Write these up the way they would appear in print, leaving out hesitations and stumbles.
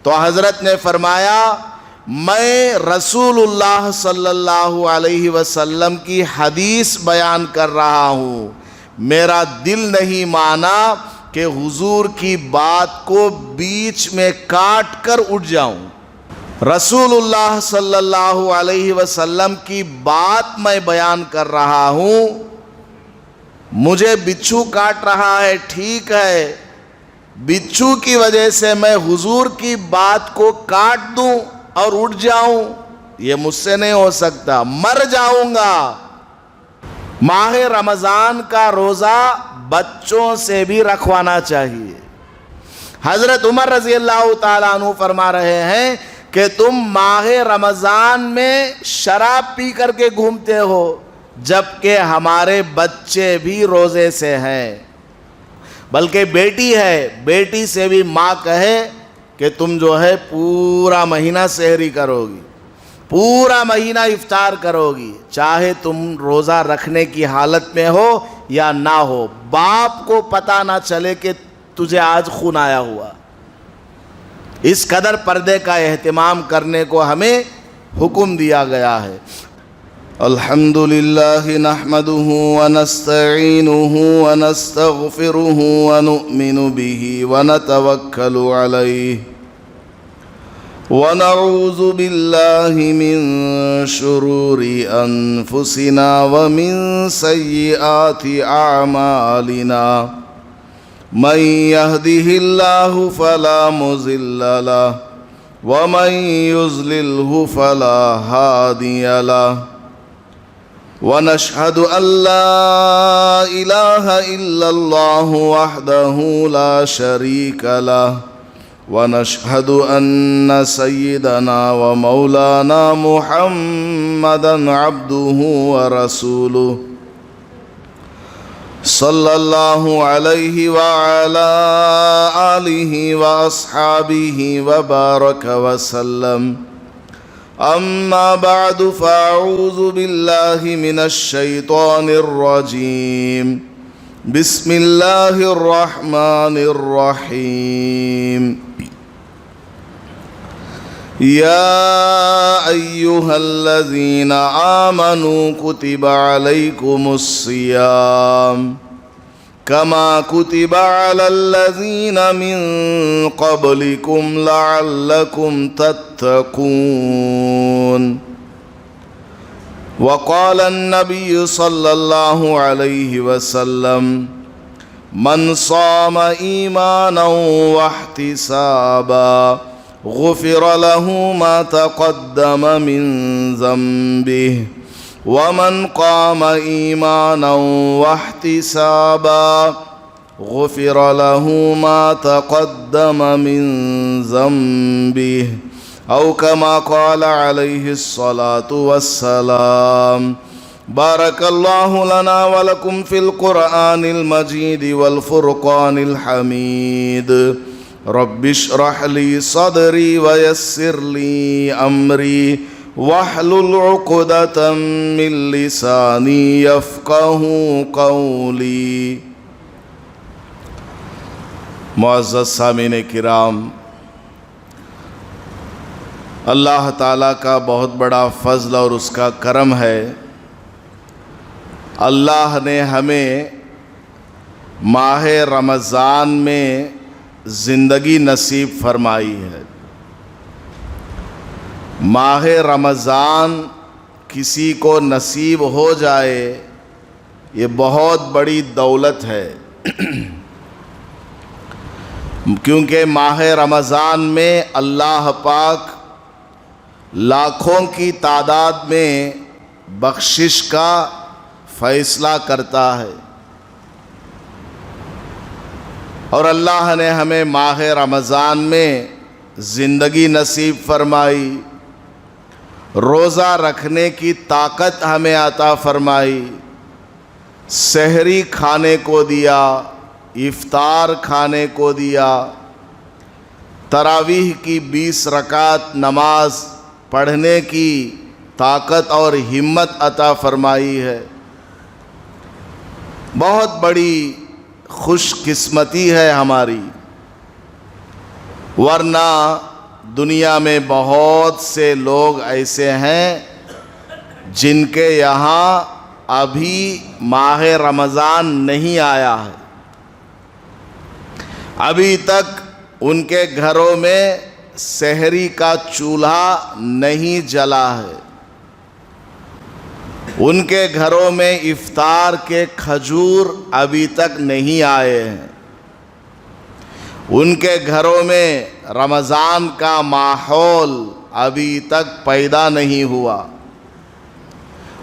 تو حضرت نے فرمایا میں رسول اللہ صلی اللہ علیہ وسلم کی حدیث بیان کر رہا ہوں، میرا دل نہیں مانا کہ حضور کی بات کو بیچ میں کاٹ کر اٹھ جاؤں۔ رسول اللہ صلی اللہ علیہ وسلم کی بات میں بیان کر رہا ہوں، مجھے بچھو کاٹ رہا ہے، ٹھیک ہے، بچھو کی وجہ سے میں حضور کی بات کو کاٹ دوں اور اٹھ جاؤں، یہ مجھ سے نہیں ہو سکتا، مر جاؤں گا۔ ماہ رمضان کا روزہ بچوں سے بھی رکھوانا چاہیے۔ حضرت عمر رضی اللہ تعالیٰ عنہ فرما رہے ہیں کہ تم ماہ رمضان میں شراب پی کر کے گھومتے ہو، جبکہ ہمارے بچے بھی روزے سے ہیں، بلکہ بیٹی ہے، بیٹی سے بھی ماں کہے کہ تم جو ہے پورا مہینہ سحری کرو گی، پورا مہینہ افطار کرو گی، چاہے تم روزہ رکھنے کی حالت میں ہو یا نہ ہو، باپ کو پتہ نہ چلے کہ تجھے آج خون آیا ہوا۔ اس قدر پردے کا اہتمام کرنے کو ہمیں حکم دیا گیا ہے۔ الحمدللہ نحمدہ ونستعینہ ونستغفرہ ونؤمن بہ ونتوکل علیہ ونعوذ باللہ من شرور انفسنا ومن سیئات اعمالنا من يهده الله فلا مضل له ومن يضلله فلا هادي له ونشهد أن لا إله إلا الله وحده لا شريك له ونشهد أن سيدنا ومولانا محمدا عبده ورسوله صلی اللہ علیہ وعلا آلہ واصحابہ وبارک وسلم۔ اما بعد فاعوذ باللہ من الشیطان الرجیم، بسم اللہ الرحمن الرحیم۔ یا ایہا الذین آمنوا کتب علیکم الصیام کما کتب علی الذین من قبلکم لعلکم تتقون۔ وقال النبی صلی اللہ علیہ وسلم من صام ایمانا واحتسابا غفر له ما تقدم من ذنبه ومن قام ایمانا واحتسابا غفر له ما تقدم من ذنبه او كما قال عليه الصلاة والسلام۔ بارك الله لنا ولكم في القرآن المجيد والفرقان الحميد۔ رب اشرح لي صدري ويسر لي أمري واحلل عقدة من لساني يفقهوا قولي۔ معزز سامعین کرام، اللہ تعالیٰ کا بہت بڑا فضل اور اس کا کرم ہے، اللہ نے ہمیں ماہ رمضان میں زندگی نصیب فرمائی ہے۔ ماہ رمضان کسی کو نصیب ہو جائے یہ بہت بڑی دولت ہے، کیونکہ ماہ رمضان میں اللہ پاک لاکھوں کی تعداد میں بخشش کا فیصلہ کرتا ہے، اور اللہ نے ہمیں ماہ رمضان میں زندگی نصیب فرمائی، روزہ رکھنے کی طاقت ہمیں عطا فرمائی، سحری کھانے کو دیا، افطار کھانے کو دیا، تراویح کی 20 رکعت نماز پڑھنے کی طاقت اور ہمت عطا فرمائی ہے۔ بہت بڑی خوش قسمتی ہے ہماری، ورنہ دنیا میں بہت سے لوگ ایسے ہیں جن کے یہاں ابھی ماہ رمضان نہیں آیا ہے، ابھی تک ان کے گھروں میں سحری کا چولہا نہیں جلا ہے، ان کے گھروں میں افطار کے کھجور ابھی تک نہیں آئے ہیں، ان کے گھروں میں رمضان کا ماحول ابھی تک پیدا نہیں ہوا،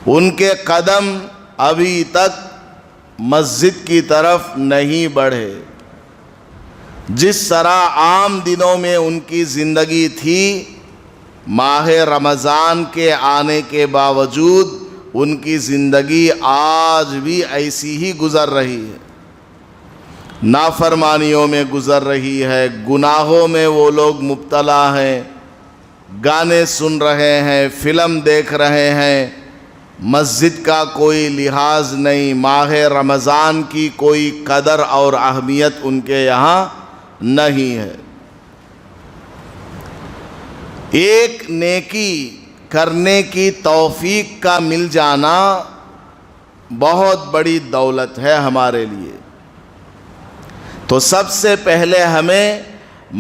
ان کے قدم ابھی تک مسجد کی طرف نہیں بڑھے۔ جس طرح عام دنوں میں ان کی زندگی تھی، ماہ رمضان کے آنے کے باوجود ان کی زندگی آج بھی ایسی ہی گزر رہی ہے، نافرمانیوں میں گزر رہی ہے، گناہوں میں وہ لوگ مبتلا ہیں، گانے سن رہے ہیں، فلم دیکھ رہے ہیں، مسجد کا کوئی لحاظ نہیں، ماہ رمضان کی کوئی قدر اور اہمیت ان کے یہاں نہیں ہے۔ ایک نیکی کرنے کی توفیق کا مل جانا بہت بڑی دولت ہے ہمارے لیے، تو سب سے پہلے ہمیں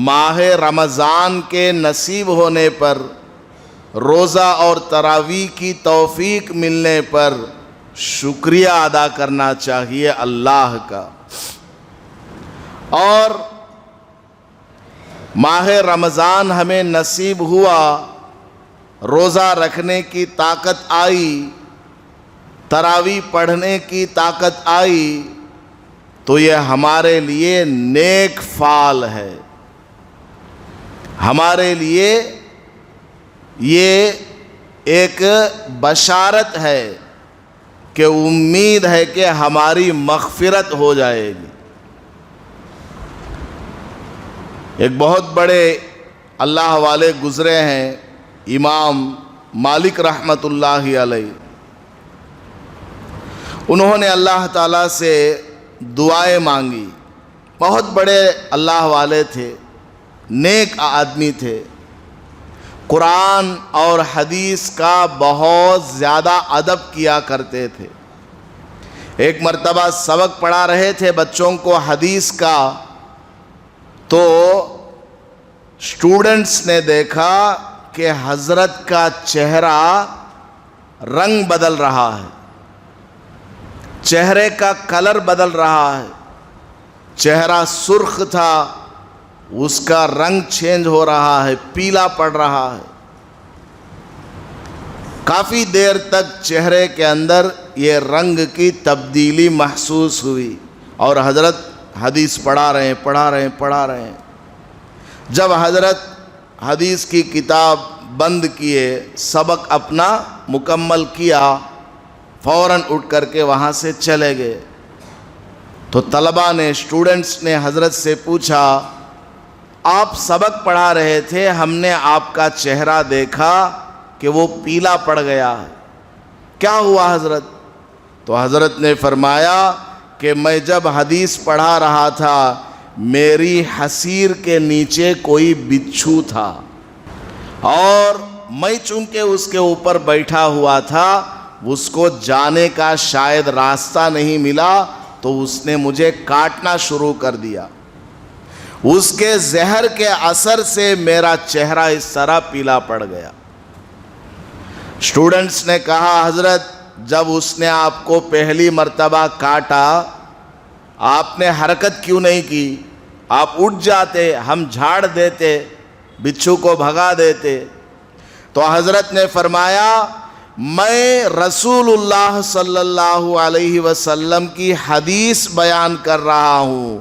ماہ رمضان کے نصیب ہونے پر، روزہ اور تراویح کی توفیق ملنے پر شکریہ ادا کرنا چاہیے اللہ کا۔ اور ماہ رمضان ہمیں نصیب ہوا، روزہ رکھنے کی طاقت آئی، تراویح پڑھنے کی طاقت آئی، تو یہ ہمارے لیے نیک فعل ہے، ہمارے لیے یہ ایک بشارت ہے کہ امید ہے کہ ہماری مغفرت ہو جائے گی۔ ایک بہت بڑے اللہ والے گزرے ہیں، امام مالک رحمۃ اللہ علیہ، انہوں نے اللہ تعالیٰ سے دعائیں مانگی، بہت بڑے اللہ والے تھے، نیک آدمی تھے، قرآن اور حدیث کا بہت زیادہ ادب کیا کرتے تھے۔ ایک مرتبہ سبق پڑھا رہے تھے بچوں کو حدیث کا، تو اسٹوڈنٹس نے دیکھا کہ حضرت کا چہرہ رنگ بدل رہا ہے، چہرے کا کلر بدل رہا ہے، چہرہ سرخ تھا، اس کا رنگ چینج ہو رہا ہے، پیلا پڑ رہا ہے۔ کافی دیر تک چہرے کے اندر یہ رنگ کی تبدیلی محسوس ہوئی، اور حضرت حدیث پڑھا رہے ہیں۔ جب حضرت حدیث کی کتاب بند کیے، سبق اپنا مکمل کیا، فوراً اٹھ کر کے وہاں سے چلے گئے، تو طلباء نے، اسٹوڈنٹس نے حضرت سے پوچھا، آپ سبق پڑھا رہے تھے، ہم نے آپ کا چہرہ دیکھا کہ وہ پیلا پڑ گیا ہے، کیا ہوا حضرت؟ تو حضرت نے فرمایا کہ میں جب حدیث پڑھا رہا تھا، میری حصیر کے نیچے کوئی بچھو تھا، اور میں چونکہ اس کے اوپر بیٹھا ہوا تھا، اس کو جانے کا شاید راستہ نہیں ملا، تو اس نے مجھے کاٹنا شروع کر دیا، اس کے زہر کے اثر سے میرا چہرہ اس طرح پیلا پڑ گیا۔ اسٹوڈنٹس نے کہا، حضرت جب اس نے آپ کو پہلی مرتبہ کاٹا، آپ نے حرکت کیوں نہیں کی؟ آپ اٹھ جاتے، ہم جھاڑ دیتے، بچھو کو بھگا دیتے۔ تو حضرت نے فرمایا، میں رسول اللہ صلی اللہ علیہ وسلم کی حدیث بیان کر رہا ہوں،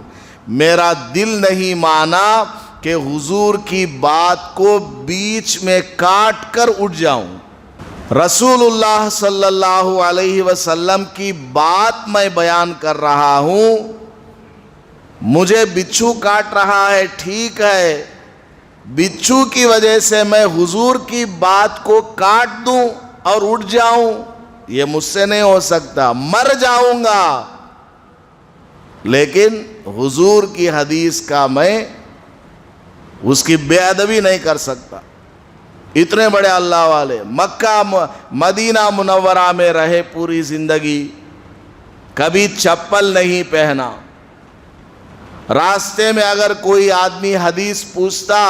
میرا دل نہیں مانا کہ حضور کی بات کو بیچ میں کاٹ کر اٹھ جاؤں۔ رسول اللہ صلی اللہ علیہ وسلم کی بات میں بیان کر رہا ہوں، مجھے بچھو کاٹ رہا ہے، ٹھیک ہے، بچھو کی وجہ سے میں حضور کی بات کو کاٹ دوں اور اٹھ جاؤں، یہ مجھ سے نہیں ہو سکتا، مر جاؤں گا، لیکن حضور کی حدیث کا میں اس کی بے ادبی نہیں کر سکتا. اتنے بڑے اللہ والے مکہ مدینہ منورہ میں رہے پوری زندگی, کبھی چپل نہیں پہنا. راستے میں اگر کوئی آدمی حدیث پوچھتا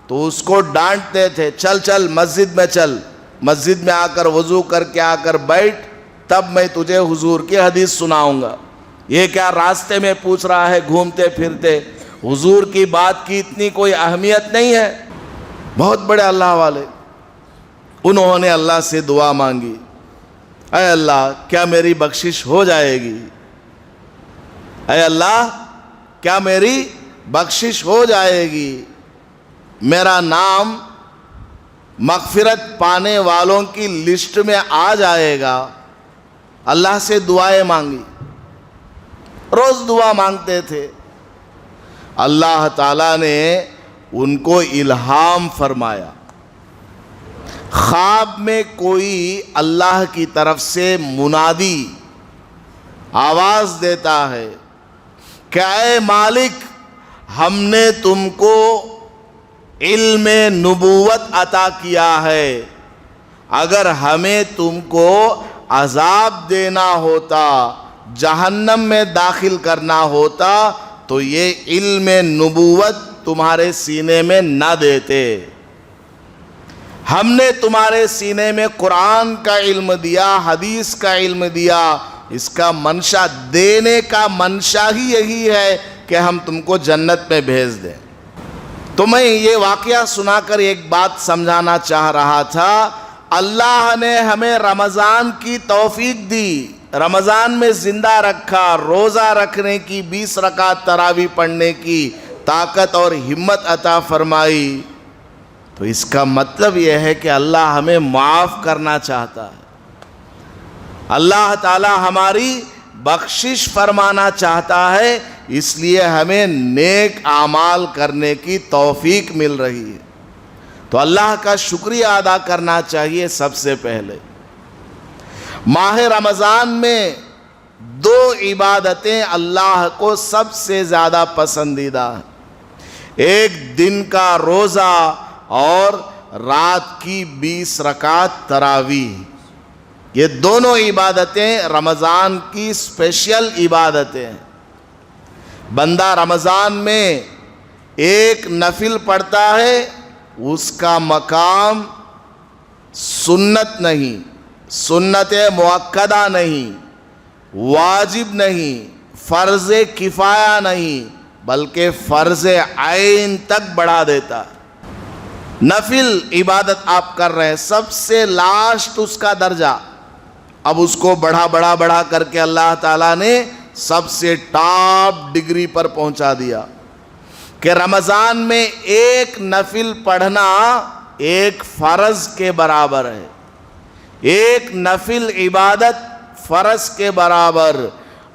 تو اس کو ڈانٹتے تھے, چل چل مسجد میں چل, مسجد میں آ کر وضو کر کے آ کر بیٹھ, تب میں تجھے حضور کی حدیث سناؤں گا. یہ کیا راستے میں پوچھ رہا ہے گھومتے پھرتے؟ حضور کی بات کی اتنی کوئی اہمیت نہیں ہے. بہت بڑے اللہ والے, انہوں نے اللہ سے دعا مانگی, اے اللہ کیا میری بخشش ہو جائے گی؟ اے اللہ کیا میری بخشش ہو جائے گی؟ میرا نام مغفرت پانے والوں کی لسٹ میں آ جائے گا. اللہ سے دعائیں مانگی, روز دعا مانگتے تھے. اللہ تعالیٰ نے ان کو الہام فرمایا. خواب میں کوئی اللہ کی طرف سے منادی آواز دیتا ہے کہ اے مالک, ہم نے تم کو علم نبوت عطا کیا ہے, اگر ہمیں تم کو عذاب دینا ہوتا, جہنم میں داخل کرنا ہوتا تو یہ علم نبوت تمہارے سینے میں نہ دیتے. ہم نے تمہارے سینے میں قرآن کا علم دیا, حدیث کا علم دیا, اس کا منشا, دینے کا منشا ہی یہی ہے کہ ہم تم کو جنت میں بھیج دیں. تو میں یہ واقعہ سنا کر ایک بات سمجھانا چاہ رہا تھا. اللہ نے ہمیں رمضان کی توفیق دی, رمضان میں زندہ رکھا, روزہ رکھنے کی, 20 رکعت تراویح پڑھنے کی طاقت اور ہمت عطا فرمائی. تو اس کا مطلب یہ ہے کہ اللہ ہمیں معاف کرنا چاہتا ہے, اللہ تعالی ہماری بخشش فرمانا چاہتا ہے, اس لیے ہمیں نیک اعمال کرنے کی توفیق مل رہی ہے. تو اللہ کا شکریہ ادا کرنا چاہیے. سب سے پہلے ماہ رمضان میں 2 عبادتیں اللہ کو سب سے زیادہ پسندیدہ ہیں, ایک دن کا روزہ اور رات کی 20 رکعت تراویح. یہ دونوں عبادتیں رمضان کی اسپیشل عبادتیں ہیں. بندہ رمضان میں ایک نفل پڑھتا ہے, اس کا مقام سنت نہیں, سنت مؤکدہ نہیں, واجب نہیں, فرض کفایہ نہیں, بلکہ فرض عین تک بڑھا دیتا ہے. نفل عبادت آپ کر رہے ہیں, سب سے لاسٹ اس کا درجہ, اب اس کو بڑھا کر کے اللہ تعالیٰ نے سب سے ٹاپ ڈگری پر پہنچا دیا کہ رمضان میں ایک نفل پڑھنا ایک فرض کے برابر ہے, ایک نفل عبادت فرض کے برابر,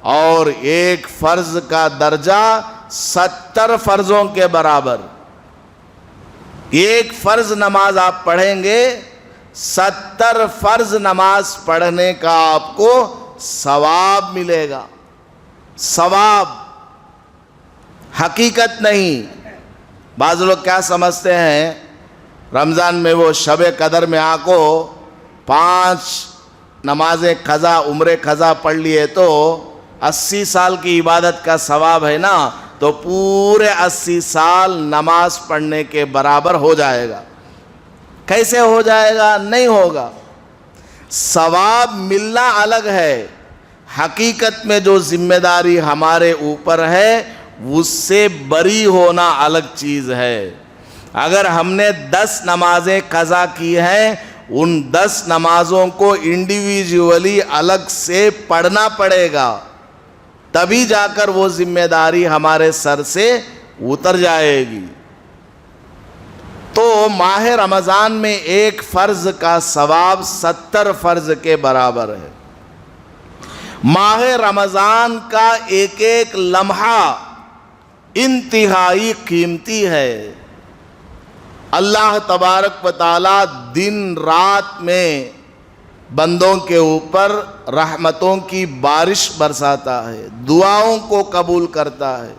اور ایک فرض کا درجہ 70 فرضوں کے برابر. ایک فرض نماز آپ پڑھیں گے, 70 فرض نماز پڑھنے کا آپ کو ثواب ملے گا. ثواب, حقیقت نہیں. بعض لوگ کیا سمجھتے ہیں, رمضان میں وہ شب قدر میں آ کو 5 نمازیں قضا, عمر قضا پڑھ لیے تو 80 سال کی عبادت کا ثواب ہے نا, تو پورے 80 سال نماز پڑھنے کے برابر ہو جائے گا. کیسے ہو جائے گا؟ نہیں ہوگا. ثواب ملنا الگ ہے, حقیقت میں جو ذمہ داری ہمارے اوپر ہے اس سے بری ہونا الگ چیز ہے. اگر ہم نے 10 نمازیں قضا کی ہیں, ان 10 نمازوں کو انڈیویجولی الگ سے پڑھنا پڑے گا, تبھی جا کر وہ ذمہ داری ہمارے سر سے اتر جائے گی. تو ماہ رمضان میں ایک فرض کا ثواب 70 فرض کے برابر ہے. ماہ رمضان کا ایک ایک لمحہ انتہائی قیمتی ہے. اللہ تبارک و تعالی دن رات میں بندوں کے اوپر رحمتوں کی بارش برساتا ہے, دعاؤں کو قبول کرتا ہے.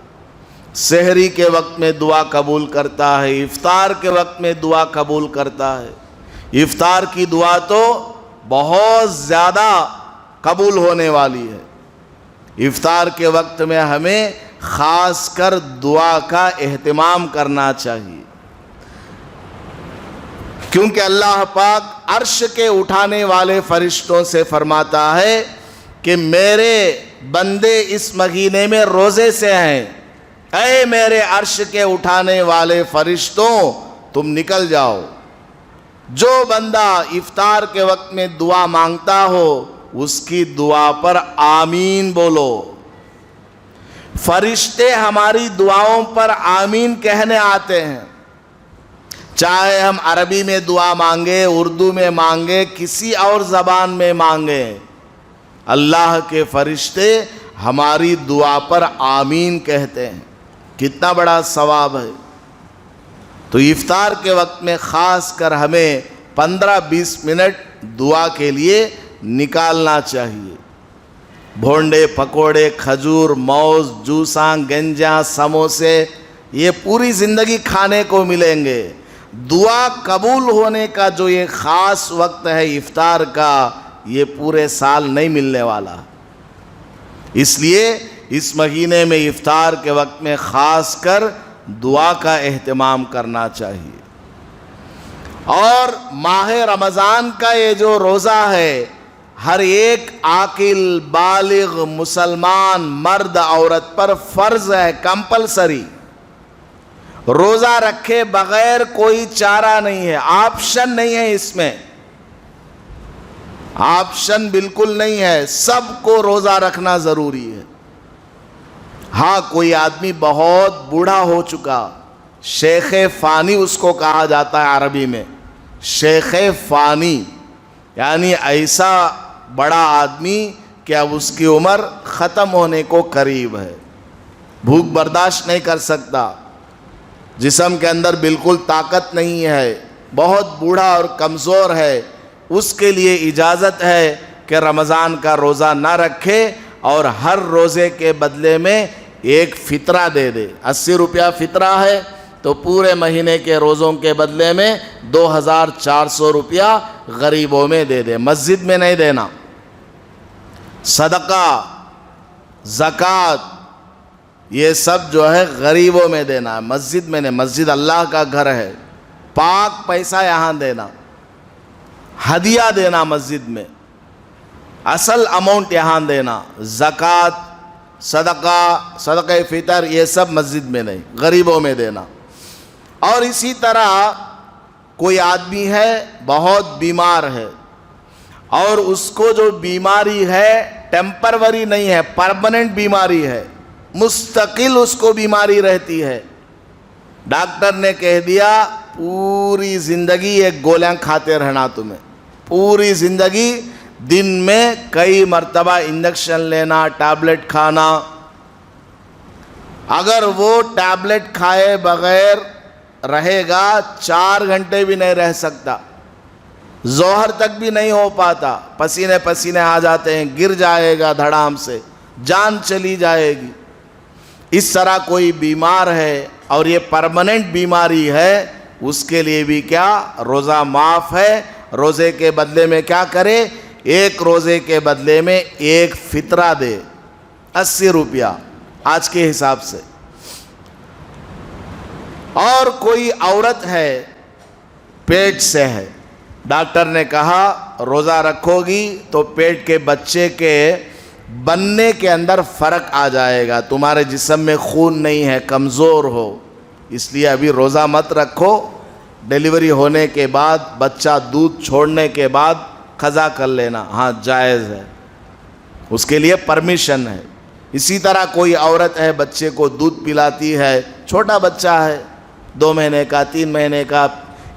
سحری کے وقت میں دعا قبول کرتا ہے، افطار کے وقت میں دعا قبول کرتا ہے۔ افطار کی دعا تو بہت زیادہ قبول ہونے والی ہے۔ افطار کے وقت میں ہمیں خاص کر دعا کا اہتمام کرنا چاہیے، کیونکہ اللہ پاک عرش کے اٹھانے والے فرشتوں سے فرماتا ہے کہ میرے بندے اس مہینے میں روزے سے ہیں، اے میرے عرش کے اٹھانے والے فرشتوں تم نکل جاؤ۔ جو بندہ افطار کے وقت میں دعا مانگتا ہو اس کی دعا پر آمین بولو۔ فرشتے ہماری دعاؤں پر آمین کہنے آتے ہیں، چاہے ہم عربی میں دعا مانگے، اردو میں مانگے، کسی اور زبان میں مانگے، اللہ کے فرشتے ہماری دعا پر آمین کہتے ہیں۔ کتنا بڑا ثواب ہے۔ تو افطار کے وقت میں خاص کر ہمیں 15-20 منٹ دعا کے لیے نکالنا چاہیے۔ بھونڈے، پکوڑے، کھجور، موز، جوساں، گنجاں، سموسے یہ پوری زندگی کھانے کو ملیں گے۔ دعا قبول ہونے کا جو یہ خاص وقت ہے افطار کا، یہ پورے سال نہیں ملنے والا۔ اس لیے اس مہینے میں افطار کے وقت میں خاص کر دعا کا اہتمام کرنا چاہیے۔ اور ماہ رمضان کا یہ جو روزہ ہے، ہر ایک عاقل بالغ مسلمان مرد عورت پر فرض ہے، کمپلسری۔ روزہ رکھے بغیر کوئی چارہ نہیں ہے، آپشن نہیں ہے، اس میں آپشن بالکل نہیں ہے، سب کو روزہ رکھنا ضروری ہے۔ ہاں کوئی آدمی بہت بوڑھا ہو چکا، شیخ فانی اس کو کہا جاتا ہے عربی میں، شیخ فانی، یعنی ایسا بڑا آدمی کہ اب اس کی عمر ختم ہونے کو قریب ہے، بھوک برداشت نہیں کر سکتا، جسم کے اندر بالکل طاقت نہیں ہے، بہت بوڑھا اور کمزور ہے، اس کے لیے اجازت ہے کہ رمضان کا روزہ نہ رکھے اور ہر روزے کے بدلے میں ایک فطرہ دے دے۔ 80 روپیہ فطرہ ہے تو پورے مہینے کے روزوں کے بدلے میں 2400 روپیہ غریبوں میں دے دے، مسجد میں نہیں دینا۔ صدقہ، زکوٰۃ یہ سب جو ہے غریبوں میں دینا ہے، مسجد میں نہیں۔ مسجد اللہ کا گھر ہے، پاک پیسہ یہاں دینا، ہدیہ دینا مسجد میں، اصل اماؤنٹ یہاں دینا۔ زکوٰۃ، صدقہ فطر یہ سب مسجد میں نہیں، غریبوں میں دینا۔ اور اسی طرح کوئی آدمی ہے بہت بیمار ہے اور اس کو جو بیماری ہے ٹیمپروری نہیں ہے، پرماننٹ بیماری ہے، مستقل اس کو بیماری رہتی ہے، ڈاکٹر نے کہہ دیا پوری زندگی ایک گولیاں کھاتے رہنا، تمہیں پوری زندگی دن میں کئی مرتبہ انجیکشن لینا، ٹیبلٹ کھانا۔ اگر وہ ٹیبلٹ کھائے بغیر رہے گا 4 گھنٹے بھی نہیں رہ سکتا، ظہر تک بھی نہیں ہو پاتا، پسینے پسینے آ جاتے ہیں، گر جائے گا دھڑام سے، جان چلی جائے گی۔ اس طرح کوئی بیمار ہے اور یہ پرماننٹ بیماری ہے، اس کے لیے بھی کیا روزہ معاف ہے۔ روزے کے بدلے میں کیا کرے؟ ایک روزے کے بدلے میں ایک فطرہ دے، 80 روپیہ آج کے حساب سے۔ اور کوئی عورت ہے پیٹ سے ہے، ڈاکٹر نے کہا روزہ رکھو گی تو پیٹ کے بچے کے بننے کے اندر فرق آ جائے گا، تمہارے جسم میں خون نہیں ہے، کمزور ہو، اس لیے ابھی روزہ مت رکھو، ڈیلیوری ہونے کے بعد بچہ دودھ چھوڑنے کے بعد قضا کر لینا، ہاں جائز ہے، اس کے لیے پرمیشن ہے۔ اسی طرح کوئی عورت ہے بچے کو دودھ پلاتی ہے، چھوٹا بچہ ہے 2 مہینے کا، 3 مہینے کا،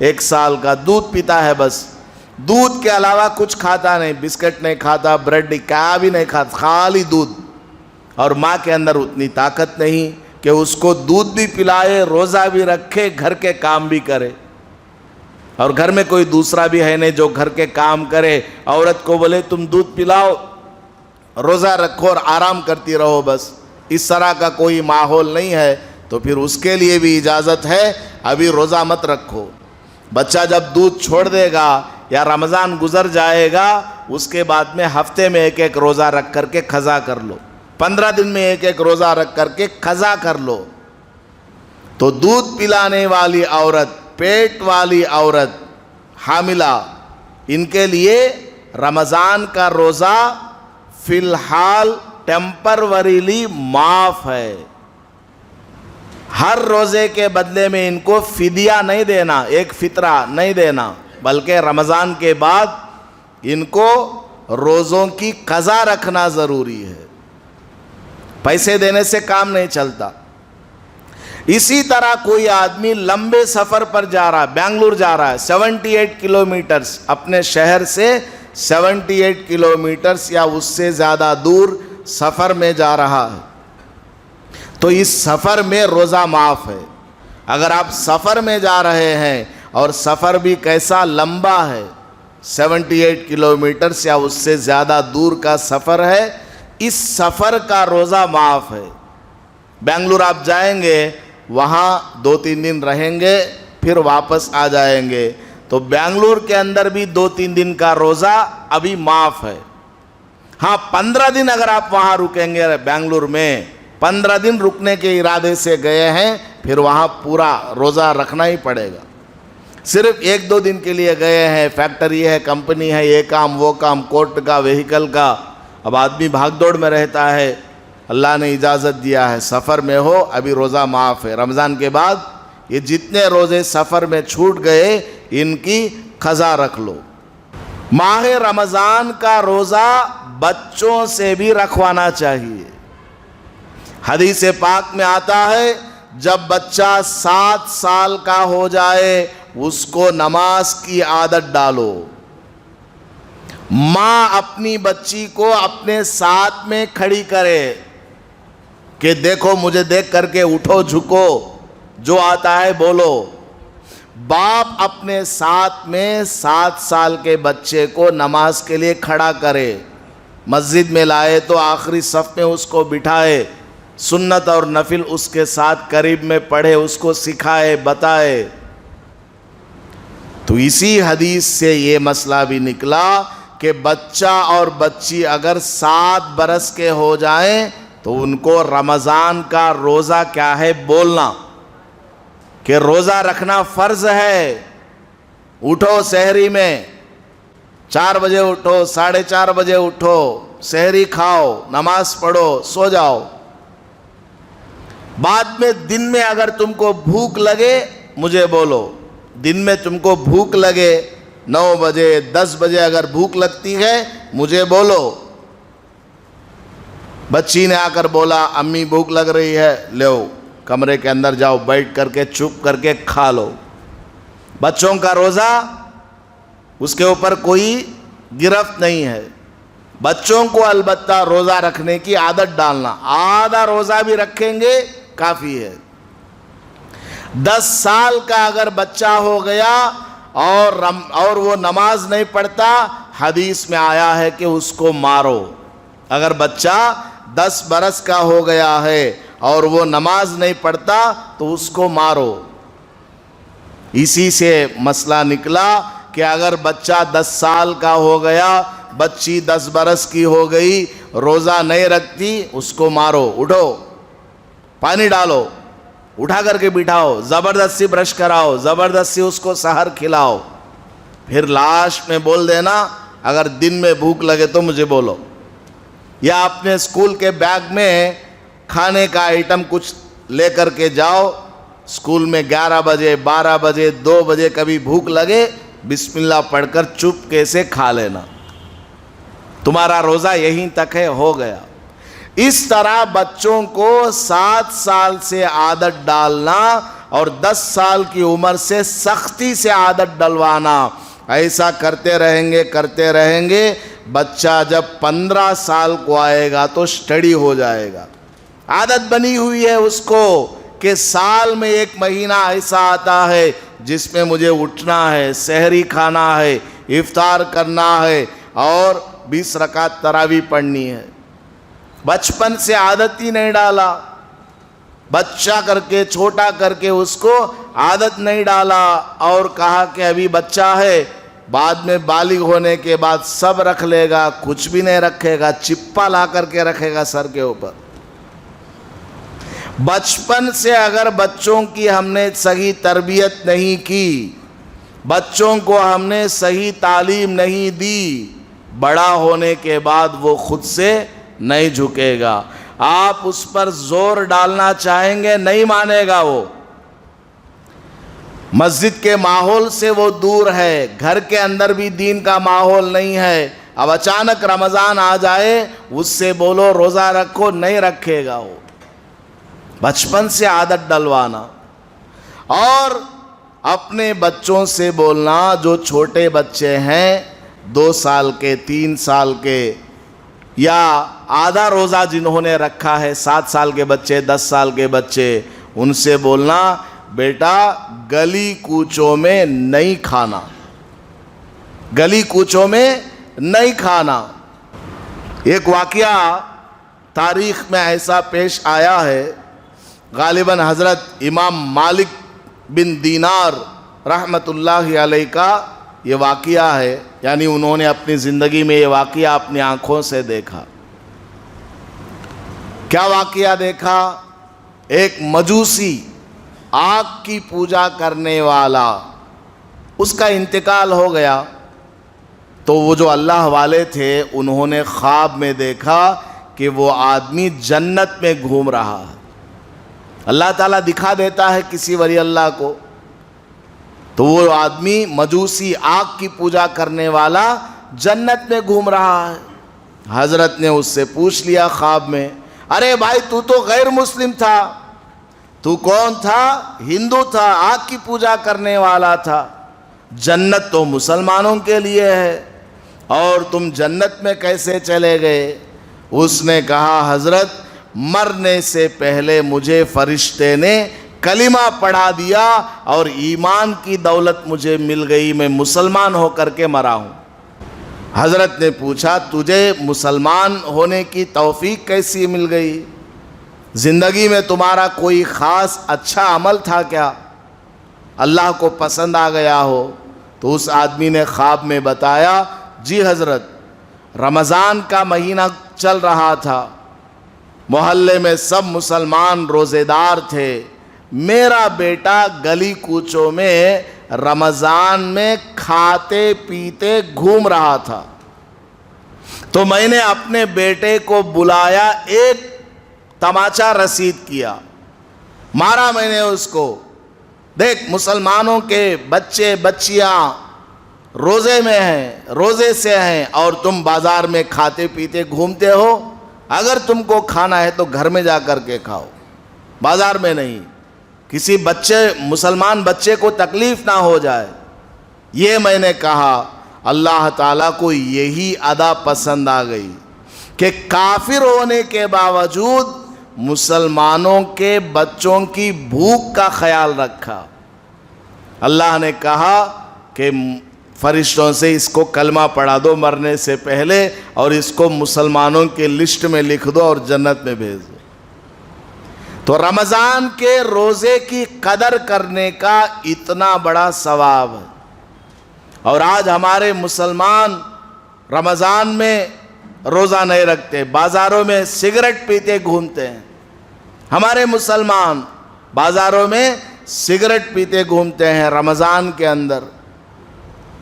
1 سال کا، دودھ پیتا ہے، بس دودھ کے علاوہ کچھ کھاتا نہیں، بسکٹ نہیں کھاتا، بریڈ کیا بھی نہیں کھاتا، خالی دودھ، اور ماں کے اندر اتنی طاقت نہیں کہ اس کو دودھ بھی پلائے، روزہ بھی رکھے، گھر کے کام بھی کرے، اور گھر میں کوئی دوسرا بھی ہے نہیں جو گھر کے کام کرے، عورت کو بولے تم دودھ پلاؤ، روزہ رکھو اور آرام کرتی رہو، بس اس طرح کا کوئی ماحول نہیں ہے۔ تو تو پھر اس کے لیے بھی اجازت ہے، ابھی روزہ مت رکھو۔ بچہ جب دودھ چھوڑ دے گا یا رمضان گزر جائے گا، اس کے بعد میں ہفتے میں ایک ایک روزہ رکھ کر کے قضا کر لو، 15 دن میں ایک ایک روزہ رکھ کر کے قضا کر لو۔ تو دودھ پلانے والی عورت، پیٹ والی عورت، حاملہ، ان کے لیے رمضان کا روزہ فی الحال ٹیمپروریلی معاف ہے۔ ہر روزے کے بدلے میں ان کو فدیہ نہیں دینا، ایک فطرہ نہیں دینا، بلکہ رمضان کے بعد ان کو روزوں کی قضا رکھنا ضروری ہے۔ پیسے دینے سے کام نہیں چلتا۔ اسی طرح کوئی آدمی لمبے سفر پر جا رہا ہے، بنگلور جا رہا ہے، 78 کلومیٹرز، اپنے شہر سے 78 کلومیٹرز یا اس سے زیادہ دور سفر میں جا رہا ہے، تو اس سفر میں روزہ معاف ہے۔ اگر آپ سفر میں جا رہے ہیں اور سفر بھی کیسا لمبا ہے، 78 کلومیٹرز یا اس سے زیادہ دور کا سفر ہے، اس سفر کا روزہ معاف ہے۔ بنگلور آپ جائیں گے، وہاں 2-3 دن رہیں گے، پھر واپس آ جائیں گے، تو بنگلور کے اندر بھی 2-3 دن کا روزہ ابھی معاف ہے۔ ہاں 15 دن اگر آپ وہاں رکیں گے بنگلور میں، 15 دن رکنے کے ارادے سے گئے ہیں، پھر وہاں پورا روزہ رکھنا ہی پڑے گا۔ صرف 1-2 دن کے لیے گئے ہیں، فیکٹری ہے، کمپنی ہے، یہ کام وہ کام، کورٹ کا، وہیکل کا، اب آدمی بھاگ دوڑ میں رہتا ہے، اللہ نے اجازت دیا ہے سفر میں ہو، ابھی روزہ معاف ہے۔ رمضان کے بعد یہ جتنے روزے سفر میں چھوٹ گئے، ان کی قضا رکھ لو۔ ماہ رمضان کا روزہ بچوں سے بھی رکھوانا چاہیے۔ حدیث پاک میں آتا ہے، جب بچہ 7 سال کا ہو جائے اس کو نماز کی عادت ڈالو۔ ماں اپنی بچی کو اپنے ساتھ میں کھڑی کرے کہ دیکھو مجھے دیکھ کر کے اٹھو جھکو، جو آتا ہے بولو۔ باپ اپنے ساتھ میں 7 سال کے بچے کو نماز کے لیے کھڑا کرے، مسجد میں لائے تو آخری صف میں اس کو بٹھائے، سنت اور نفل اس کے ساتھ قریب میں پڑھے، اس کو سکھائے، بتائے۔ تو اسی حدیث سے یہ مسئلہ بھی نکلا کہ بچہ اور بچی اگر 7 برس کے ہو جائیں تو ان کو رمضان کا روزہ کیا ہے بولنا، کہ روزہ رکھنا فرض ہے۔ اٹھو سحری میں، 4 بجے اٹھو، 4:30 بجے اٹھو، سحری کھاؤ، نماز پڑھو، سو جاؤ۔ بعد میں دن میں اگر تم کو بھوک لگے مجھے بولو، دن میں تم کو بھوک لگے، 9 بجے 10 بجے اگر بھوک لگتی ہے مجھے بولو۔ بچی نے آ کر بولا امی بھوک لگ رہی ہے، لو کمرے کے اندر جاؤ، بیٹھ کر کے چپ کر کے کھا لو۔ بچوں کا روزہ اس کے اوپر کوئی گرفت نہیں ہے۔ بچوں کو البتہ روزہ رکھنے کی عادت ڈالنا، آدھا روزہ بھی رکھیں گے کافی ہے۔ 10 سال کا اگر بچہ ہو گیا اور وہ نماز نہیں پڑھتا، حدیث میں آیا ہے کہ اس کو مارو۔ اگر بچہ 10 برس کا ہو گیا ہے اور وہ نماز نہیں پڑھتا تو اس کو مارو۔ اسی سے مسئلہ نکلا کہ اگر بچہ 10 سال کا ہو گیا، بچی 10 برس کی ہو گئی، روزہ نہیں رکھتی، اس کو مارو۔ اٹھو، پانی ڈالو، اٹھا کر کے بٹھاؤ، زبردستی برش کراؤ، زبردستی اس کو سحر کھلاؤ، پھر لاسٹ میں بول دینا اگر دن میں بھوک لگے تو مجھے بولو۔ یا اپنے اسکول کے بیگ میں کھانے کا آئٹم کچھ لے کر کے جاؤ، اسکول میں 11 بجے 12 بجے 2 بجے کبھی بھوک لگے، بسم اللہ پڑھ کر چپکے سے کھا لینا، تمہارا روزہ یہیں تک ہے، ہو گیا۔ اس طرح بچوں کو 7 سال سے عادت ڈالنا اور 10 سال کی عمر سے سختی سے عادت ڈلوانا، ایسا کرتے رہیں گے، بچہ جب 15 سال کو آئے گا تو اسٹڈی ہو جائے گا۔ عادت بنی ہوئی ہے اس کو کہ سال میں 1 مہینہ ایسا آتا ہے جس میں مجھے اٹھنا ہے، سحری کھانا ہے، افطار کرنا ہے اور 20 رکعت تراویح پڑھنی ہے۔ بچپن سے عادت ہی نہیں ڈالا، بچہ کر کے چھوٹا کر کے اس کو عادت نہیں ڈالا اور کہا کہ ابھی بچہ ہے، بعد میں بالغ ہونے کے بعد سب رکھ لے گا، کچھ بھی نہیں رکھے گا، چپا لا کر کے رکھے گا سر کے اوپر۔ بچپن سے اگر بچوں کی ہم نے صحیح تربیت نہیں کی، بچوں کو ہم نے صحیح تعلیم نہیں دی، بڑا ہونے کے بعد وہ خود سے نہیں جھکے گا۔ آپ اس پر زور ڈالنا چاہیں گے نہیں مانے گا، وہ مسجد کے ماحول سے وہ دور ہے، گھر کے اندر بھی دین کا ماحول نہیں ہے، اب اچانک رمضان آ جائے اس سے بولو روزہ رکھو، نہیں رکھے گا وہ۔ بچپن سے عادت ڈلوانا، اور اپنے بچوں سے بولنا جو چھوٹے بچے ہیں 2 سال کے 3 سال کے یا آدھا روزہ جنہوں نے رکھا ہے 7 سال کے بچے 10 سال کے بچے، ان سے بولنا بیٹا گلی کوچوں میں نہیں کھانا، گلی کوچوں میں نہیں کھانا۔ ایک واقعہ تاریخ میں ایسا پیش آیا ہے، غالباً حضرت امام مالک بن دینار رحمت اللہ علیہ کا یہ واقعہ ہے، یعنی انہوں نے اپنی زندگی میں یہ واقعہ اپنی آنکھوں سے دیکھا۔ کیا واقعہ دیکھا؟ ایک مجوسی، آگ کی پوجا کرنے والا، اس کا انتقال ہو گیا، تو وہ جو اللہ والے تھے انہوں نے خواب میں دیکھا کہ وہ آدمی جنت میں گھوم رہا ہے۔ اللہ تعالیٰ دکھا دیتا ہے کسی ولی اللہ کو، تو وہ آدمی مجوسی آگ کی پوجا کرنے والا جنت میں گھوم رہا ہے۔ حضرت نے اس سے پوچھ لیا خواب میں، ارے بھائی تو غیر مسلم تھا، تو کون تھا؟ ہندو تھا، آگ کی پوجا کرنے والا تھا، جنت تو مسلمانوں کے لیے ہے اور تم جنت میں کیسے چلے گئے؟ اس نے کہا حضرت مرنے سے پہلے مجھے فرشتے نے کلمہ پڑھا دیا اور ایمان کی دولت مجھے مل گئی، میں مسلمان ہو کر کے مرا ہوں۔ حضرت نے پوچھا تجھے مسلمان ہونے کی توفیق کیسی مل گئی؟ زندگی میں تمہارا کوئی خاص اچھا عمل تھا کیا؟ اللہ کو پسند آ گیا ہو؟ تو اس آدمی نے خواب میں بتایا، جی حضرت رمضان کا مہینہ چل رہا تھا، محلے میں سب مسلمان روزے دار تھے، میرا بیٹا گلی کوچوں میں رمضان میں کھاتے پیتے گھوم رہا تھا، تو میں نے اپنے بیٹے کو بلایا، ایک تماچا رسید کیا، مارا میں نے اس کو، دیکھ مسلمانوں کے بچے بچیاں روزے میں ہیں، روزے سے ہیں، اور تم بازار میں کھاتے پیتے گھومتے ہو، اگر تم کو کھانا ہے تو گھر میں جا کر کے کھاؤ، بازار میں نہیں، کسی مسلمان بچے کو تکلیف نہ ہو جائے۔ یہ میں نے کہا اللہ تعالیٰ کو یہی ادا پسند آ گئی کہ کافر ہونے کے باوجود مسلمانوں کے بچوں کی بھوک کا خیال رکھا۔ اللہ نے کہا کہ فرشتوں سے اس کو کلمہ پڑھا دو مرنے سے پہلے اور اس کو مسلمانوں کے لسٹ میں لکھ دو اور جنت میں بھیج دو۔ تو رمضان کے روزے کی قدر کرنے کا اتنا بڑا ثواب ہے، اور آج ہمارے مسلمان رمضان میں روزہ نہیں رکھتے، بازاروں میں سگریٹ پیتے گھومتے ہیں، ہمارے مسلمان بازاروں میں سگریٹ پیتے گھومتے ہیں، رمضان کے اندر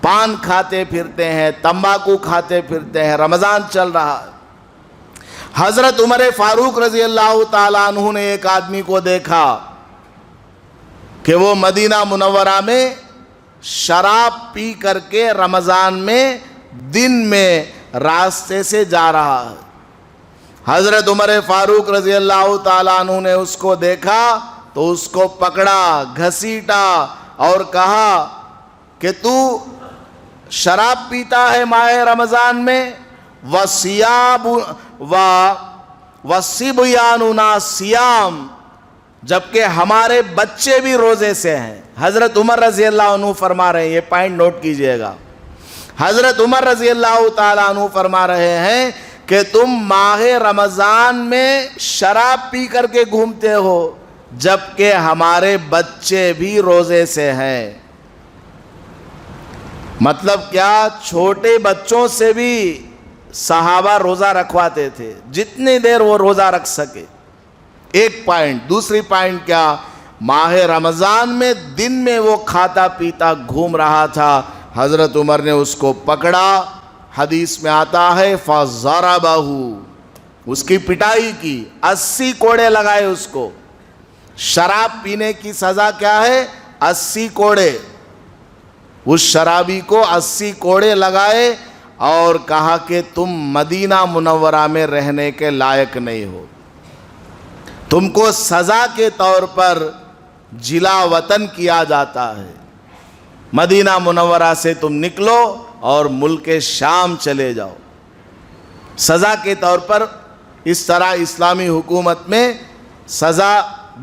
پان کھاتے پھرتے ہیں، تمباکو کھاتے پھرتے ہیں، رمضان چل رہا ہے۔ حضرت عمر فاروق رضی اللہ تعالیٰ عنہ نے ایک آدمی کو دیکھا کہ وہ مدینہ منورہ میں شراب پی کر کے رمضان میں دن میں راستے سے جا رہا ہے۔ حضرت عمر فاروق رضی اللہ تعالیٰ عنہ نے اس کو دیکھا تو اس کو پکڑا، گھسیٹا اور کہا کہ تو شراب پیتا ہے ماہ رمضان میں، وَصِبْيَانُنَا صِيَامٌ، جبکہ ہمارے بچے بھی روزے سے ہیں۔ حضرت عمر رضی اللہ عنہ فرما رہے ہیں، یہ پوائنٹ نوٹ کیجئے گا، حضرت عمر رضی اللہ تعالیٰ عنہ فرما رہے ہیں کہ تم ماہ رمضان میں شراب پی کر کے گھومتے ہو، جبکہ ہمارے بچے بھی روزے سے ہیں۔ مطلب کیا؟ چھوٹے بچوں سے بھی صحابہ روزہ رکھواتے تھے، جتنی دیر وہ روزہ رکھ سکے۔ ایک پوائنٹ۔ دوسری پوائنٹ کیا؟ ماہ رمضان میں دن میں وہ کھاتا پیتا گھوم رہا تھا، حضرت عمر نے اس کو پکڑا، حدیث میں آتا ہے فَضَرَبَهُ، اس کی پٹائی کی، 80 کوڑے لگائے اس کو۔ شراب پینے کی سزا کیا ہے؟ 80 کوڑے۔ اس شرابی کو 80 کوڑے لگائے اور کہا کہ تم مدینہ منورہ میں رہنے کے لائق نہیں ہو، تم کو سزا کے طور پر جلا وطن کیا جاتا ہے، مدینہ منورہ سے تم نکلو اور ملک شام چلے جاؤ۔ سزا کے طور پر اس طرح اسلامی حکومت میں سزا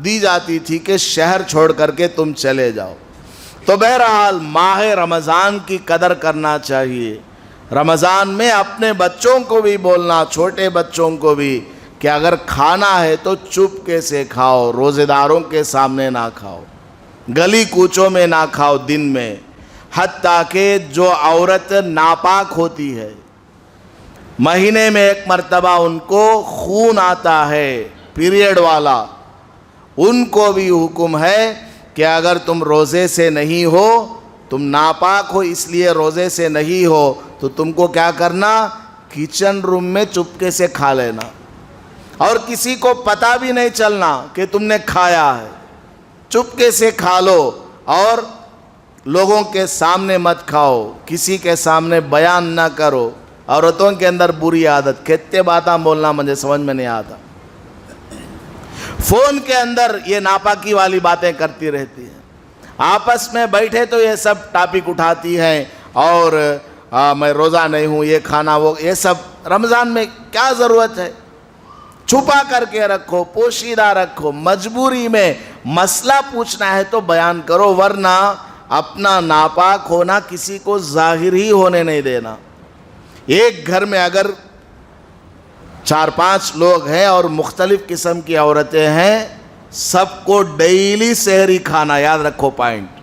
دی جاتی تھی کہ شہر چھوڑ کر کے تم چلے جاؤ۔ تو بہرحال ماہ رمضان کی قدر کرنا چاہیے۔ رمضان میں اپنے بچوں کو بھی بولنا، چھوٹے بچوں کو بھی، کہ اگر کھانا ہے تو چپکے سے کھاؤ، روزے داروں کے سامنے نہ کھاؤ، گلی کوچوں میں نہ کھاؤ دن میں۔ حتیٰ کہ جو عورت ناپاک ہوتی ہے، مہینے میں ایک مرتبہ ان کو خون آتا ہے پیریڈ والا، ان کو بھی حکم ہے کہ اگر تم روزے سے نہیں ہو، تم ناپاک ہو اس لیے روزے سے نہیں ہو، تو تم کو کیا کرنا؟ کچن روم میں چپکے سے کھا لینا، اور کسی کو پتہ بھی نہیں چلنا کہ تم نے کھایا ہے، چپکے سے کھا لو، اور لوگوں کے سامنے مت کھاؤ، کسی کے سامنے بیان نہ کرو۔ عورتوں کے اندر بری عادت، کتنے باتاں بولنا مجھے سمجھ میں نہیں آتا، فون کے اندر یہ ناپاکی والی باتیں کرتی رہتی ہیں، آپس میں بیٹھے تو یہ سب ٹاپک اٹھاتی ہیں، اور میں روزہ نہیں ہوں، یہ کھانا وہ، یہ سب رمضان میں کیا ضرورت ہے؟ چھپا کر کے رکھو، پوشیدہ رکھو، مجبوری میں مسئلہ پوچھنا ہے تو بیان کرو، ورنہ اپنا ناپاک ہونا کسی کو ظاہر ہی ہونے نہیں دینا۔ ایک گھر میں اگر 4-5 لوگ ہیں اور مختلف قسم کی عورتیں ہیں، سب کو ڈیلی سحری کھانا، یاد رکھو پوائنٹ،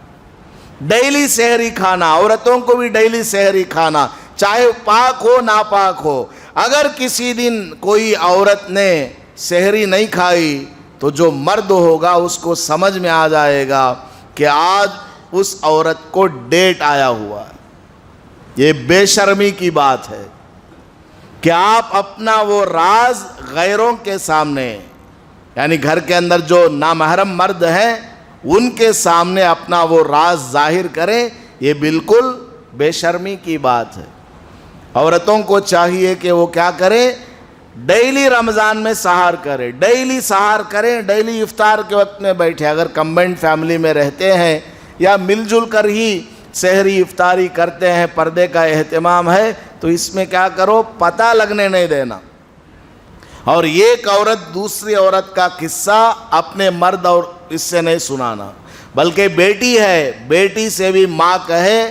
ڈیلی سحری کھانا، عورتوں کو بھی ڈیلی سحری کھانا، چاہے پاک ہو ناپاک ہو۔ اگر کسی دن کوئی عورت نے سحری نہیں کھائی تو جو مرد ہوگا اس کو سمجھ میں آ جائے گا کہ آج اس عورت کو ڈیٹ آیا ہوا ہے۔ یہ بے شرمی کی بات ہے کہ آپ اپنا وہ راز غیروں کے سامنے، یعنی گھر کے اندر جو نامحرم مرد ہیں ان کے سامنے اپنا وہ راز ظاہر کریں، یہ بالکل بے شرمی کی بات ہے۔ عورتوں کو چاہیے کہ وہ کیا کریں؟ ڈیلی رمضان میں سحر کریں، ڈیلی سحر کریں، ڈیلی افطار کے وقت میں بیٹھے۔ اگر کمبائنڈ فیملی میں رہتے ہیں یا مل جل کر ہی سحری افطاری کرتے ہیں، پردے کا اہتمام ہے، تو اس میں کیا کرو؟ پتہ لگنے نہیں دینا، اور ایک عورت دوسری عورت کا قصہ اپنے مرد اور اس سے نہیں سنانا، بلکہ بیٹی ہے، بیٹی سے بھی ماں کہے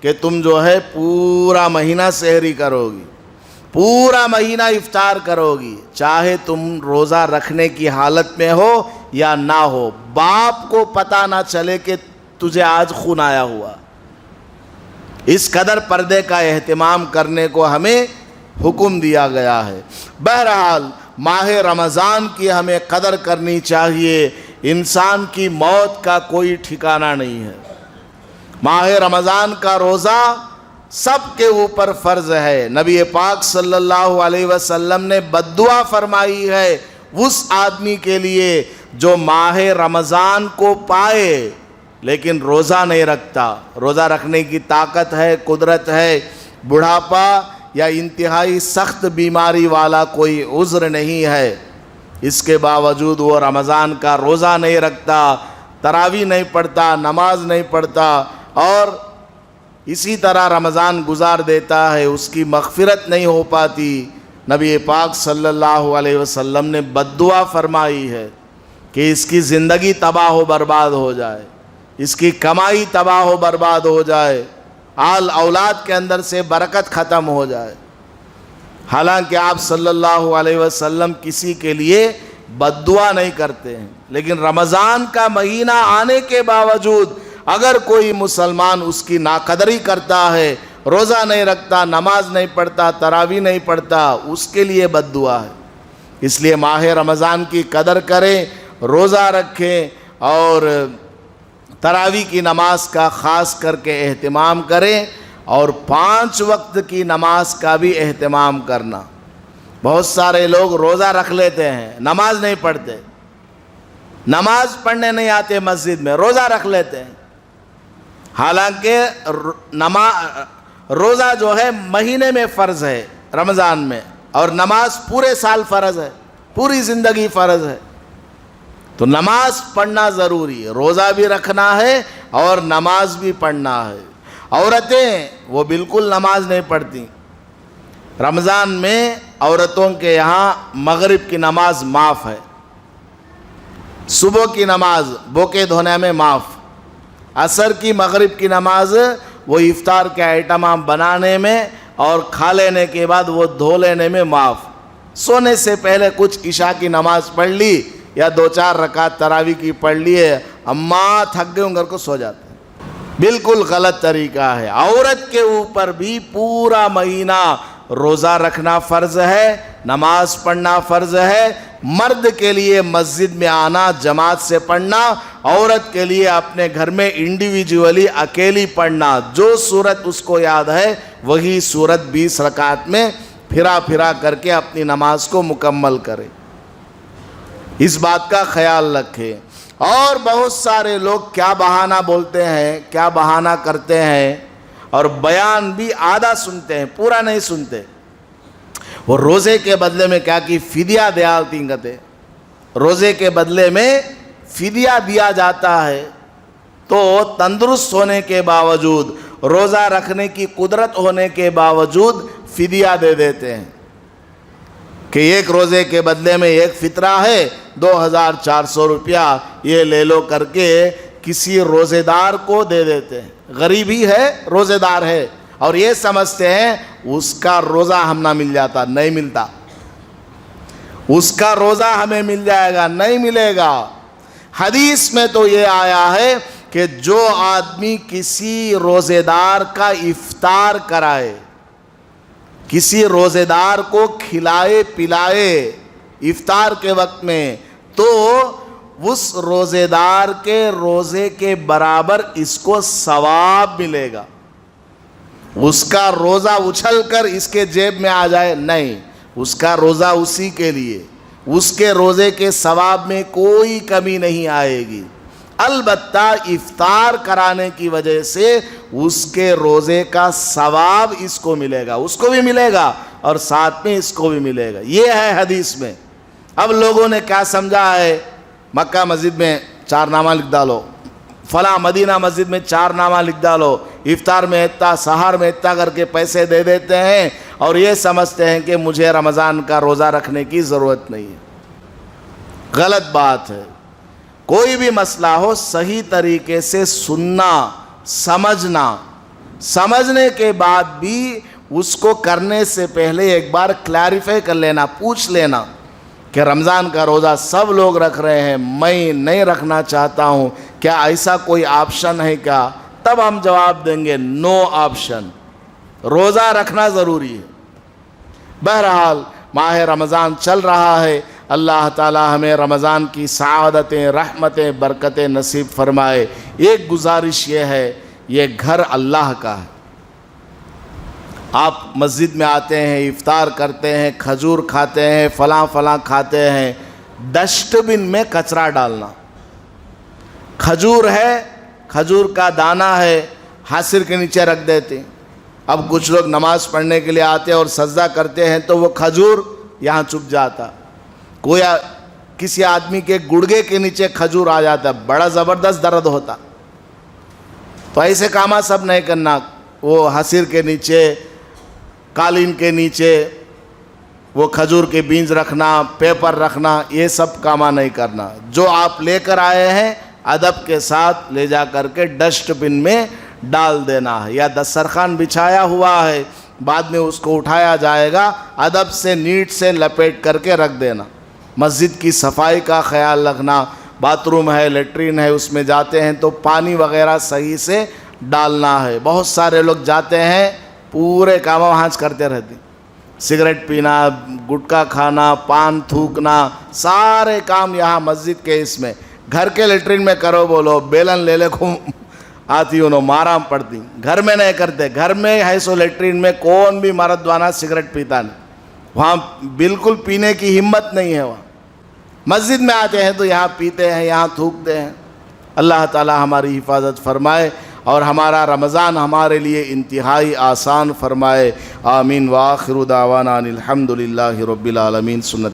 کہ تم جو ہے پورا مہینہ سحری کرو گی، پورا مہینہ افطار کرو گی، چاہے تم روزہ رکھنے کی حالت میں ہو یا نہ ہو، باپ کو پتہ نہ چلے کہ تجھے آج خون آیا ہوا۔ اس قدر پردے کا اہتمام کرنے کو ہمیں حکم دیا گیا ہے۔ بہرحال ماہ رمضان کی ہمیں قدر کرنی چاہیے، انسان کی موت کا کوئی ٹھکانہ نہیں ہے۔ ماہ رمضان کا روزہ سب کے اوپر فرض ہے۔ نبی پاک صلی اللہ علیہ وسلم نے بددعا فرمائی ہے اس آدمی کے لیے جو ماہ رمضان کو پائے لیکن روزہ نہیں رکھتا۔ روزہ رکھنے کی طاقت ہے، قدرت ہے، بڑھاپا یا انتہائی سخت بیماری والا کوئی عذر نہیں ہے، اس کے باوجود وہ رمضان کا روزہ نہیں رکھتا، تراویح نہیں پڑھتا، نماز نہیں پڑھتا، اور اسی طرح رمضان گزار دیتا ہے، اس کی مغفرت نہیں ہو پاتی۔ نبی پاک صلی اللہ علیہ وسلم نے بددعا فرمائی ہے کہ اس کی زندگی تباہ و برباد ہو جائے، اس کی کمائی تباہ و برباد ہو جائے، آل اولاد کے اندر سے برکت ختم ہو جائے۔ حالانکہ آپ صلی اللہ علیہ وسلم کسی کے لیے بد دعا نہیں کرتے ہیں، لیکن رمضان کا مہینہ آنے کے باوجود اگر کوئی مسلمان اس کی ناقدری کرتا ہے، روزہ نہیں رکھتا، نماز نہیں پڑھتا، تراویح نہیں پڑھتا، اس کے لیے بد دعا ہے۔ اس لیے ماہ رمضان کی قدر کریں، روزہ رکھیں اور تراویح کی نماز کا خاص کر کے اہتمام کریں، اور 5 وقت کی نماز کا بھی اہتمام کرنا۔ بہت سارے لوگ روزہ رکھ لیتے ہیں، نماز نہیں پڑھتے، نماز پڑھنے نہیں آتے مسجد میں، روزہ رکھ لیتے ہیں، حالانکہ روزہ جو ہے مہینے میں فرض ہے رمضان میں، اور نماز پورے سال فرض ہے، پوری زندگی فرض ہے۔ تو نماز پڑھنا ضروری ہے، روزہ بھی رکھنا ہے اور نماز بھی پڑھنا ہے۔ عورتیں وہ بالکل نماز نہیں پڑھتی، رمضان میں عورتوں کے یہاں مغرب کی نماز معاف ہے، صبح کی نماز بوکے دھونے میں معاف، عصر کی مغرب کی نماز وہ افطار کے آئٹم بنانے میں اور کھا لینے کے بعد وہ دھو لینے میں معاف، سونے سے پہلے کچھ عشاء کی نماز پڑھ لی یا 2-4 رکعت تراویح کی پڑھ لیے، اماں تھک گئے ہوں گھر کو سو جاتے ہیں۔ بالکل غلط طریقہ ہے۔ عورت کے اوپر بھی پورا مہینہ روزہ رکھنا فرض ہے، نماز پڑھنا فرض ہے۔ مرد کے لیے مسجد میں آنا، جماعت سے پڑھنا، عورت کے لیے اپنے گھر میں انڈیویجولی اکیلی پڑھنا، جو سورت اس کو یاد ہے وہی سورت 20 رکعت میں پھرا کر کے اپنی نماز کو مکمل کرے۔ اس بات کا خیال رکھے۔ اور بہت سارے لوگ کیا بہانہ بولتے ہیں، کیا بہانہ کرتے ہیں، اور بیان بھی آدھا سنتے ہیں، پورا نہیں سنتے۔ وہ روزے کے بدلے میں کیا کی فدیہ دیا تینگتے، روزے کے بدلے میں فدیہ دیا جاتا ہے، تو تندرست ہونے کے باوجود، روزہ رکھنے کی قدرت ہونے کے باوجود فدیہ دے دیتے ہیں کہ ایک روزے کے بدلے میں ایک فطرہ ہے، 2400 روپیہ یہ لے لو کر کے کسی روزے دار کو دے دیتے ہیں۔ غریب ہی ہے، روزے دار ہے، اور یہ سمجھتے ہیں اس کا روزہ ہم نہ مل جاتا، نہیں ملتا، اس کا روزہ ہمیں مل جائے گا، نہیں ملے گا۔ حدیث میں تو یہ آیا ہے کہ جو آدمی کسی روزے دار کا افطار کرائے، کسی روزے دار کو کھلائے پلائے افطار کے وقت میں، تو اس روزے دار کے روزے کے برابر اس کو ثواب ملے گا۔ اس کا روزہ اچھل کر اس کے جیب میں آ جائے نہیں، اس کا روزہ اسی کے لیے، اس کے روزے کے ثواب میں کوئی کمی نہیں آئے گی۔ البتہ افطار کرانے کی وجہ سے اس کے روزے کا ثواب اس کو ملے گا، اس کو بھی ملے گا اور ساتھ میں اس کو بھی ملے گا۔ یہ ہے حدیث میں۔ اب لوگوں نے کیا سمجھا ہے، مکہ مسجد میں 4 نامہ لکھ ڈالو، فلاں مدینہ مسجد میں 4 نامہ لکھ ڈالو، افطار میں اتنا، سحر میں اتنا کر کے پیسے دے دیتے ہیں، اور یہ سمجھتے ہیں کہ مجھے رمضان کا روزہ رکھنے کی ضرورت نہیں ہے۔ غلط بات ہے۔ کوئی بھی مسئلہ ہو صحیح طریقے سے سننا، سمجھنا، سمجھنے کے بعد بھی اس کو کرنے سے پہلے ایک بار کلیریفائی کر لینا، پوچھ لینا کہ رمضان کا روزہ سب لوگ رکھ رہے ہیں، میں نہیں رکھنا چاہتا ہوں، کیا ایسا کوئی آپشن ہے کیا؟ تب ہم جواب دیں گے نو آپشن، روزہ رکھنا ضروری ہے۔ بہرحال ماہ رمضان چل رہا ہے، اللہ تعالی ہمیں رمضان کی سعادتیں، رحمتیں، برکتیں نصیب فرمائے۔ ایک گزارش یہ ہے، یہ گھر اللہ کا ہے۔ آپ مسجد میں آتے ہیں، افطار کرتے ہیں، کھجور کھاتے ہیں، فلاں کھاتے ہیں، ڈسٹ بن میں کچرا ڈالنا۔ کھجور ہے، کھجور کا دانہ ہے، حاصر کے نیچے رکھ دیتے ہیں۔ اب کچھ لوگ نماز پڑھنے کے لیے آتے ہیں اور سجدہ کرتے ہیں تو وہ کھجور یہاں چھپ جاتا، کوئی کسی آدمی کے گڑگے کے نیچے کھجور آ جاتا، بڑا زبردست درد ہوتا۔ تو ایسے کام سب نہیں کرنا، وہ حاصر کے نیچے، قالین کے نیچے وہ کھجور کے بینز رکھنا، پیپر رکھنا، یہ سب کام نہیں کرنا۔ جو آپ لے کر آئے ہیں ادب کے ساتھ لے جا کر کے ڈسٹ بن میں ڈال دینا ہے، یا دسترخوان بچھایا ہوا ہے بعد میں اس کو اٹھایا جائے گا، ادب سے نیٹ سے لپیٹ کر کے رکھ دینا۔ مسجد کی صفائی کا خیال رکھنا، باتھ روم ہے، لیٹرین ہے، اس میں جاتے ہیں تو پانی وغیرہ صحیح سے ڈالنا ہے۔ بہت سارے لوگ جاتے ہیں پورے کام وہاں کرتے رہتے ہیں، سگریٹ پینا، گٹکا کھانا، پان تھوکنا، سارے کام یہاں مسجد کے اس میں۔ گھر کے لیٹرین میں کرو بولو، بیلن لے لے کو آتی انہوں مارام پڑتی، گھر میں نہیں کرتے۔ گھر میں ہے سو لیٹرین میں کون بھی مردوانہ سگریٹ پیتا نہیں، وہاں بالکل پینے کی ہمت نہیں ہے۔ وہاں مسجد میں آتے ہیں تو یہاں پیتے ہیں، یہاں تھوکتے ہیں۔ اللہ تعالی ہماری حفاظت فرمائے اور ہمارا رمضان ہمارے لیے انتہائی آسان فرمائے۔ آمین۔ وآخر دعوانا ان الحمد للہ رب العالمین۔ سنت